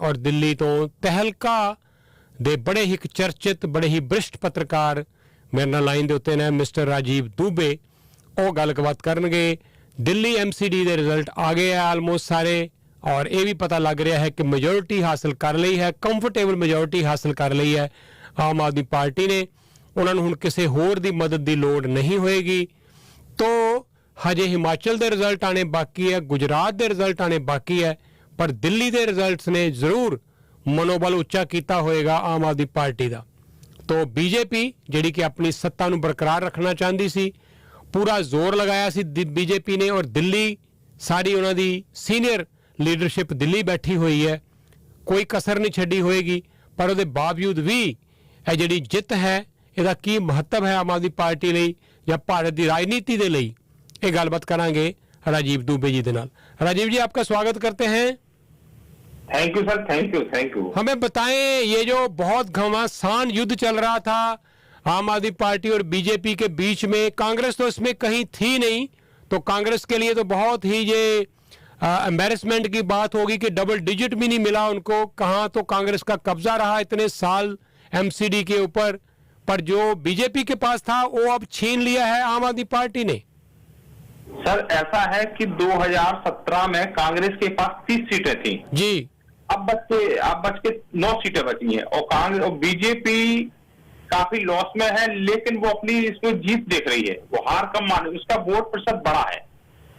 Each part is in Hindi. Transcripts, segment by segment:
और दिल्ली तो तहलका दे बड़े ही चर्चित बड़े ही वरिष्ठ पत्रकार मेरे नाल लाइन दे उत्ते ने मिस्टर राजीव दुबे वो गलबात करनगे। दिल्ली MCD दे रिजल्ट आ गए हैं आलमोस्ट सारे और ये भी पता लग रहा है कि मेजोरिटी हासिल कर ली है, कंफर्टेबल मेजोरिटी हासिल कर ली है आम आदमी पार्टी ने। उन्होंने हुण किसी होर दी मदद की लोड़ नहीं होएगी। तो हजे हिमाचल के रिजल्ट आने बाकी है, गुजरात के रिजल्ट आने बाकी है, पर दिल्ली के रिजल्ट्स ने जरूर मनोबल उच्चा किया होएगा आम आदमी पार्टी का। तो बीजेपी जिहड़ी कि अपनी सत्ता नूं बरकरार रखना चाहती सी, पूरा जोर लगाया सी बीजेपी ने और दिल्ली सारी उन्हां दी सीनियर लीडरशिप दिल्ली बैठी हुई है, कोई कसर नहीं छड्डी होएगी। पर उसके बावजूद भी यह जिहड़ी जित है इसका की महत्व है आम आदमी पार्टी लई या भारत की राजनीति के लिए, ये गलबात करांगे राजीव दुबे जी के नाल। राजीव जी आपका स्वागत करते हैं। Thank you sir, thank you thank you. हमें बताएं ये जो बहुत घमासान युद्ध चल रहा था आम आदमी पार्टी और बीजेपी के बीच में, कांग्रेस तो इसमें कहीं थी नहीं, तो कांग्रेस के लिए तो बहुत ही ये एम्बेरसमेंट की बात होगी कि डबल डिजिट भी नहीं मिला उनको। कहाँ तो कांग्रेस का कब्जा रहा इतने साल MCD के ऊपर, पर जो बीजेपी के पास था वो अब छीन लिया है आम आदमी पार्टी ने। सर ऐसा है कि 2017 में कांग्रेस के पास 30 सीटें थी जी, अब बच के 9 सीटें बची हैं और कांग्रेस और बीजेपी काफी लॉस में है, लेकिन वो अपनी इसमें जीत देख रही है, वो हार कम मान, उसका वोट प्रतिशत बड़ा है।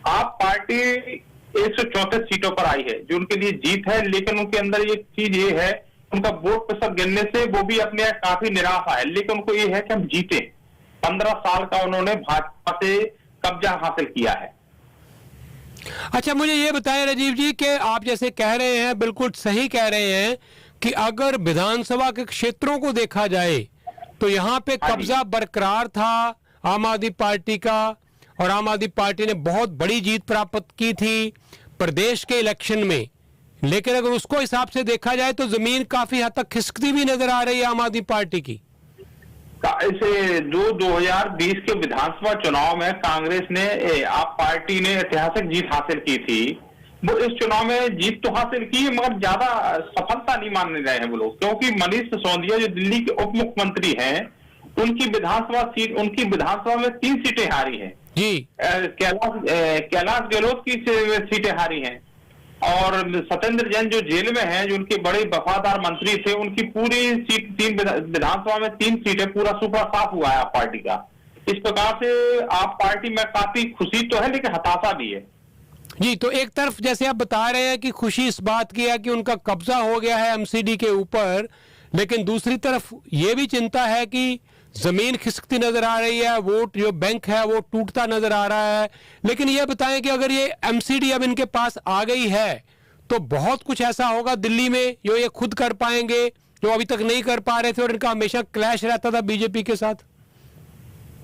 आप पार्टी 134 सीटों पर आई है जो उनके लिए जीत है, लेकिन उनके अंदर ये चीज ये है उनका वोट प्रतिशत गिनने से वो भी अपने काफी निराशा है, लेकिन उनको ये है कि हम जीते। 15 साल का उन्होंने भाजपा से कब्जा हासिल किया है। अच्छा मुझे ये बताएं राजीव जी कि आप जैसे कह रहे हैं, बिल्कुल सही कह रहे हैं कि अगर विधानसभा के क्षेत्रों को देखा जाए तो यहाँ पे कब्जा बरकरार था आम आदमी पार्टी का और आम आदमी पार्टी ने बहुत बड़ी जीत प्राप्त की थी प्रदेश के इलेक्शन में, लेकिन अगर उसको हिसाब से देखा जाए तो जमीन काफी हद तक खिसकती भी नजर आ रही है आम आदमी पार्टी की। इसे जो 2020 के विधानसभा चुनाव में कांग्रेस ने आप पार्टी ने ऐतिहासिक जीत हासिल की थी, वो इस चुनाव में जीत तो हासिल की मगर ज्यादा सफलता नहीं मान रहे हैं वो लोग, क्योंकि मनीष सिसोदिया जो दिल्ली के उप मुख्यमंत्री हैं उनकी विधानसभा में 3 सीटें हारी हैं जी। कैलाश गहलोत की सीटें हारी हैं और सत्येंद्र जैन जो जेल में हैं, जो उनके बड़े वफादार मंत्री थे, उनकी पूरी सीट विधानसभा में 3 सीटें पूरा सुपर साफ हुआ है आप पार्टी का। इस प्रकार से आप पार्टी में काफी खुशी तो है लेकिन हताशा भी है जी। तो एक तरफ जैसे आप बता रहे हैं कि खुशी इस बात की है कि उनका कब्जा हो गया है MCD के ऊपर, लेकिन दूसरी तरफ ये भी चिंता है कि जमीन खिसकती नजर आ रही है, वोट जो बैंक है वो टूटता नजर आ रहा है। लेकिन ये बताएं कि अगर ये MCD अब इनके पास आ गई है तो बहुत कुछ ऐसा होगा दिल्ली में जो ये खुद कर पाएंगे जो अभी तक नहीं कर पा रहे थे और इनका हमेशा क्लैश रहता था बीजेपी के साथ।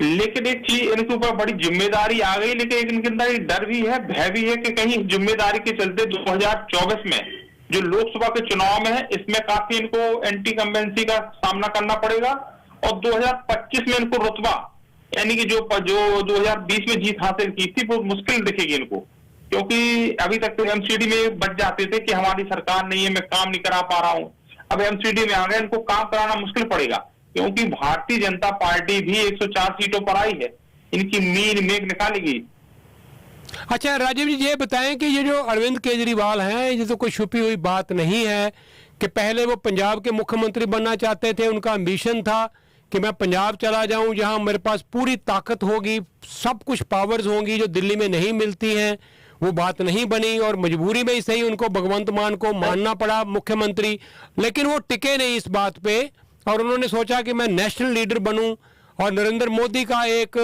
लेकिन एक चीज इनके ऊपर बड़ी जिम्मेदारी आ गई, लेकिन इनके अंदर एक डर भी है, भय भी है कि कहीं जिम्मेदारी के चलते 2024 में जो लोकसभा के चुनाव में है इसमें काफी इनको एंटी कंबेंसी का सामना करना पड़ेगा और 2025 में इनको रुतबा यानी कि जो 2020 में जीत हासिल की थी वो मुश्किल दिखेगी इनको, क्योंकि अभी तक तो MCD में बच जाते थे कि हमारी सरकार नहीं है, मैं काम नहीं करा पा रहा हूं। अब MCD में आ गए, इनको काम कराना मुश्किल पड़ेगा, क्योंकि भारतीय जनता पार्टी भी 104 सीटों पर आई है, इनकी मीन मेघ निकालेगी। अच्छा राजीव जी ये बताएं कि ये जो अरविंद केजरीवाल हैं, ये तो कोई छुपी हुई बात नहीं है कि पहले वो पंजाब के मुख्यमंत्री बनना चाहते थे, उनका एम्बिशन था कि मैं पंजाब चला जाऊं जहां मेरे पास पूरी ताकत होगी, सब कुछ पावर्स होंगी जो दिल्ली में नहीं मिलती हैं। वो बात नहीं बनी और मजबूरी में ही सही उनको भगवंत मान को मानना पड़ा मुख्यमंत्री, लेकिन वो टिके नहीं इस बात पे और उन्होंने सोचा कि मैं नेशनल लीडर बनूं और नरेंद्र मोदी का एक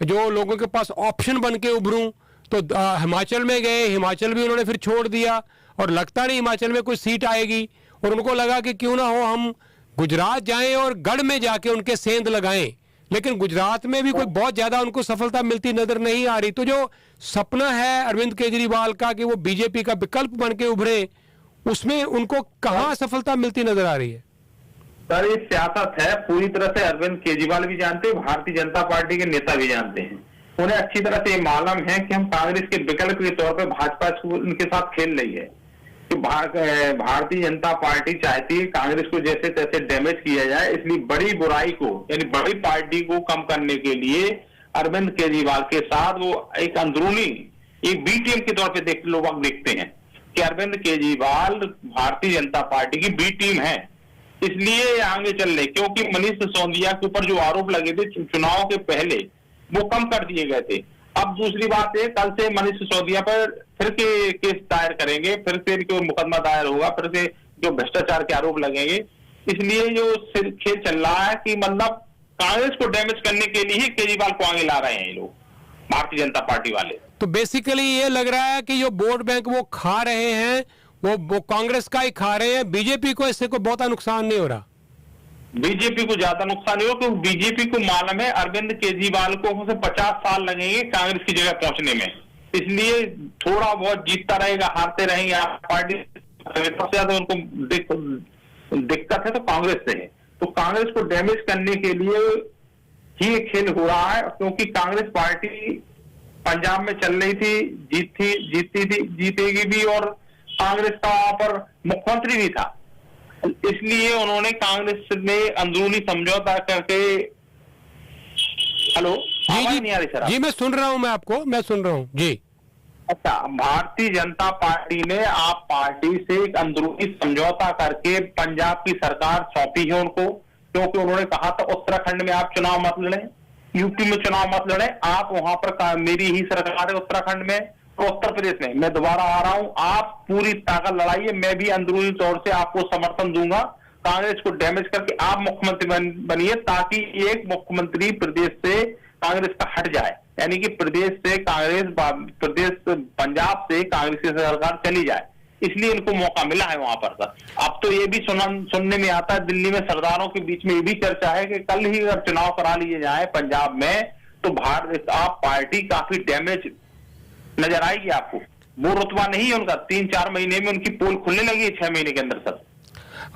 जो लोगों के पास ऑप्शन बन के उभरूं। तो हिमाचल में गए, हिमाचल भी उन्होंने फिर छोड़ दिया और लगता नहीं हिमाचल में कोई सीट आएगी और उनको लगा कि क्यों ना हो हम गुजरात जाएं और गढ़ में जाके उनके सेंध लगाएं, लेकिन गुजरात में भी कोई बहुत ज्यादा उनको सफलता मिलती नजर नहीं आ रही। तो जो सपना है अरविंद केजरीवाल का कि वो बीजेपी का विकल्प बन के उभरे, उसमें उनको कहाँ सफलता मिलती नजर आ रही है? सर ये सियासत है, पूरी तरह से अरविंद केजरीवाल भी जानते हैं, भारतीय जनता पार्टी के नेता भी जानते हैं, उन्हें अच्छी तरह से ये मालूम है कि हम कांग्रेस के विकल्प के तौर पर भाजपा उनके साथ खेल रही है, कि भारतीय जनता पार्टी चाहती है कांग्रेस को जैसे तैसे डैमेज किया जाए, इसलिए बड़ी बुराई को यानी बड़ी पार्टी को कम करने के लिए अरविंद केजरीवाल के साथ वो एक अंदरूनी एक बी टीम के तौर पे लोग देखते हैं कि अरविंद केजरीवाल भारतीय जनता पार्टी की बी टीम है, इसलिए ये आगे चल रहे, क्योंकि मनीष सिसोदिया के ऊपर जो आरोप लगे थे चुनाव के पहले वो कम कर दिए गए थे। अब दूसरी बात है, कल से मनीष सिसोदिया पर फिर के केस दायर करेंगे, फिर से इनके मुकदमा दायर होगा, फिर से जो भ्रष्टाचार के आरोप लगेंगे, इसलिए जो खेल चल रहा है कि मतलब कांग्रेस को डैमेज करने के लिए ही केजरीवाल को आगे ला रहे हैं ये लोग, भारतीय जनता पार्टी वाले। तो बेसिकली ये लग रहा है कि जो वोट बैंक वो खा रहे हैं वो कांग्रेस का ही खा रहे हैं, बीजेपी को इससे कोई बहुत नुकसान नहीं हो रहा। बीजेपी को ज्यादा नुकसान नहीं हो, क्योंकि बीजेपी को मालूम है अरविंद केजरीवाल को 50 साल लगेंगे कांग्रेस की जगह पहुंचने में, इसलिए थोड़ा बहुत जीतता रहेगा, हारते रहेंगे। पार्टी सबसे ज्यादा उनको दिक्कत है तो कांग्रेस से है, तो कांग्रेस को डैमेज करने के लिए ही खेल हो रहा है, क्योंकि कांग्रेस पार्टी पंजाब में चल रही थी, जीतेगी भी, और कांग्रेस का वहां पर मुख्यमंत्री भी था, इसलिए उन्होंने कांग्रेस में अंदरूनी समझौता करके। हेलो, आवाज नहीं आ रही सर? जी मैं सुन रहा हूं, मैं सुन रहा हूं जी। अच्छा, भारतीय जनता पार्टी ने आप पार्टी से एक अंदरूनी समझौता करके पंजाब की सरकार सौंपी है उनको, क्योंकि उन्होंने कहा था उत्तराखंड में आप चुनाव मत लड़ें, यूपी में चुनाव मत लड़ें, आप वहां पर मेरी ही सरकार है उत्तराखंड में, तो उत्तर प्रदेश में मैं दोबारा आ रहा हूं, आप पूरी ताकत लड़ाइए, मैं भी अंदरूनी तौर से आपको समर्थन दूंगा, कांग्रेस को डैमेज करके आप मुख्यमंत्री बनिए, ताकि एक मुख्यमंत्री प्रदेश से कांग्रेस का हट जाए, यानी कि प्रदेश पंजाब से कांग्रेस की सरकार चली जाए, इसलिए इनको मौका मिला है वहां पर सर। अब तो ये भी सुनने में आता है, दिल्ली में सरदारों के बीच में ये भी चर्चा है कि कल ही अगर चुनाव करा लिए जाए पंजाब में तो भारत आप पार्टी काफी डैमेज नजर आएगी आपको। वो रुतबा नहीं है उनका, 3-4 महीने में उनकी पोल खुलने लगी है 6 महीने के अंदर सर।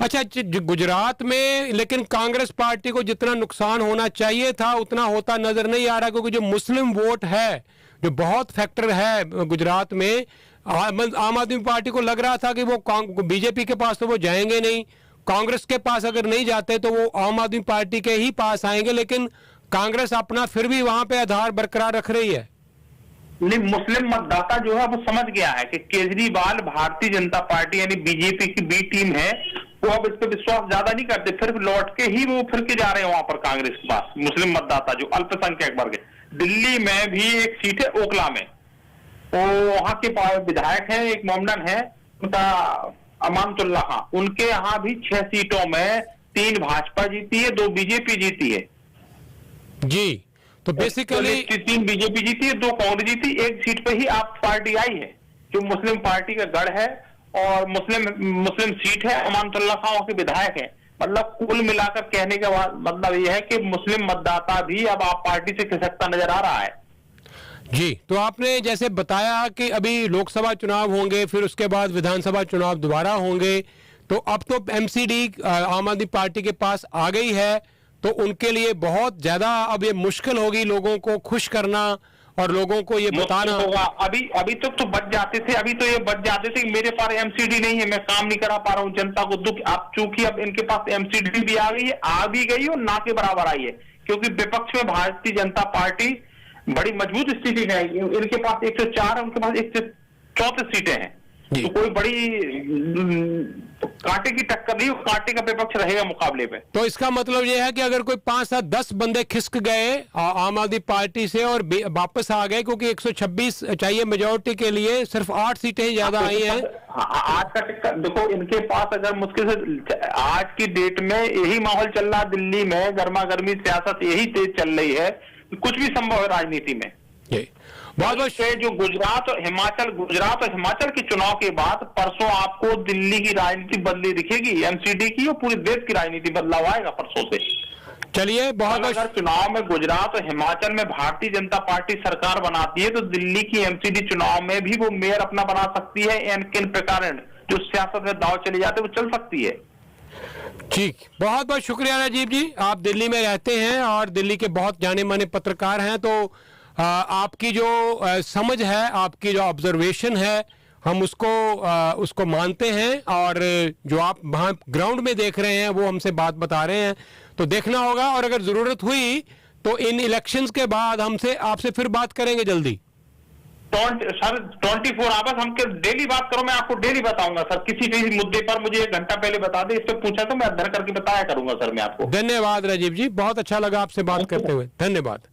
अच्छा, गुजरात में लेकिन कांग्रेस पार्टी को जितना नुकसान होना चाहिए था उतना होता नजर नहीं आ रहा, क्योंकि जो मुस्लिम वोट है, जो बहुत फैक्टर है गुजरात में, आम आदमी पार्टी को लग रहा था कि वो बीजेपी के पास तो वो जाएंगे नहीं, कांग्रेस के पास अगर नहीं जाते तो वो आम आदमी पार्टी के ही पास आएंगे, लेकिन कांग्रेस अपना फिर भी वहां पे आधार बरकरार रख रही है। नहीं, मुस्लिम मतदाता जो है वो समझ गया है कि केजरीवाल भारतीय जनता पार्टी यानी बीजेपी की बी टीम है, वो अब इस पर विश्वास ज्यादा नहीं करते, फिर लौट के ही वो फिर के जा रहे हैं वहां पर कांग्रेस के पास। मुस्लिम मतदाता जो अल्पसंख्यक वर्ग है, दिल्ली में भी एक सीट है ओखला में, तो वहां के विधायक हैं, एक मोमडन है उनका अमानतुल्लाह खां, उनके यहाँ भी 6 सीटों में 3 भाजपा जीती है, 2 बीजेपी जीती है जी। तो बेसिकली 3 बीजेपी जीती है, 2 कांग्रेस जीती, एक सीट पे ही आप पार्टी आई है जो मुस्लिम पार्टी का गढ़ है और मुस्लिम सीट है, अमानतुल्लाह खां के विधायक है। मतलब कुल मिलाकर कहने का मतलब यह है कि मुस्लिम मतदाता भी अब आप पार्टी से खिसकता नजर आ रहा है जी। तो आपने जैसे बताया कि अभी लोकसभा चुनाव होंगे, फिर उसके बाद विधानसभा चुनाव दोबारा होंगे, तो अब तो एमसीडी आम आदमी पार्टी के पास आ गई है, तो उनके लिए बहुत ज्यादा अब ये मुश्किल होगी लोगों को खुश करना और लोगों को ये बताना होगा। अभी तक तो बच जाते थे, अभी तो ये बच जाते थे कि मेरे पास एमसीडी नहीं है, मैं काम नहीं करा पा रहा हूँ, जनता को दुख। अब चूंकि अब इनके पास एमसीडी भी आ गई है, आ भी गई और ना के बराबर आई है, क्योंकि विपक्ष में भारतीय जनता पार्टी बड़ी मजबूत स्थिति में है, इनके पास 104 है, उनके पास 134 सीटें हैं, तो कोई बड़ी कांटे की टक्कर नहीं, कांटे का विपक्ष रहेगा मुकाबले में। तो इसका मतलब यह है कि अगर कोई 5-10 बंदे खिसक गए आम आदमी पार्टी से और वापस आ गए, क्योंकि 126 चाहिए मेजोरिटी के लिए, सिर्फ 8 सीटें ही ज्यादा आई हैं। आज का टक्कर देखो, इनके पास अगर मुश्किल से आज की डेट में यही माहौल चल रहा है दिल्ली में, गर्मा गर्मी सियासत यही तेज चल रही है, कुछ भी संभव है राजनीति में। बहुत जो गुजरात और हिमाचल के चुनाव के बाद परसों आपको दिल्ली की राजनीति बदली दिखेगी, एमसीडी की, और पूरे देश की राजनीति बदलाव आएगा परसों से। चलिए, बहुत अगर चुनाव में गुजरात और हिमाचल में भारतीय जनता पार्टी सरकार बनाती है तो दिल्ली की एमसीडी चुनाव में भी वो मेयर अपना बना सकती है, एंड किन प्रकार जो सियासत में दाव चले जाते वो चल सकती है। ठीक, बहुत बहुत शुक्रिया राजीव जी, आप दिल्ली में रहते हैं और दिल्ली के बहुत जाने माने पत्रकार हैं, तो आपकी जो समझ है, आपकी जो ऑब्जर्वेशन है, हम उसको मानते हैं, और जो आप वहां ग्राउंड में देख रहे हैं वो हमसे बात बता रहे हैं, तो देखना होगा। और अगर जरूरत हुई तो इन इलेक्शंस के बाद आपसे फिर बात करेंगे जल्दी। सर 24 आवर्स हम डेली बात करो, मैं आपको डेली बताऊंगा सर। किसी मुद्दे पर मुझे 1 घंटा पहले बता दे, इस पे पूछा तो मैं अध्ययन करके बताया करूंगा सर मैं आपको। धन्यवाद राजीव जी, बहुत अच्छा लगा आपसे बात करते हुए, धन्यवाद।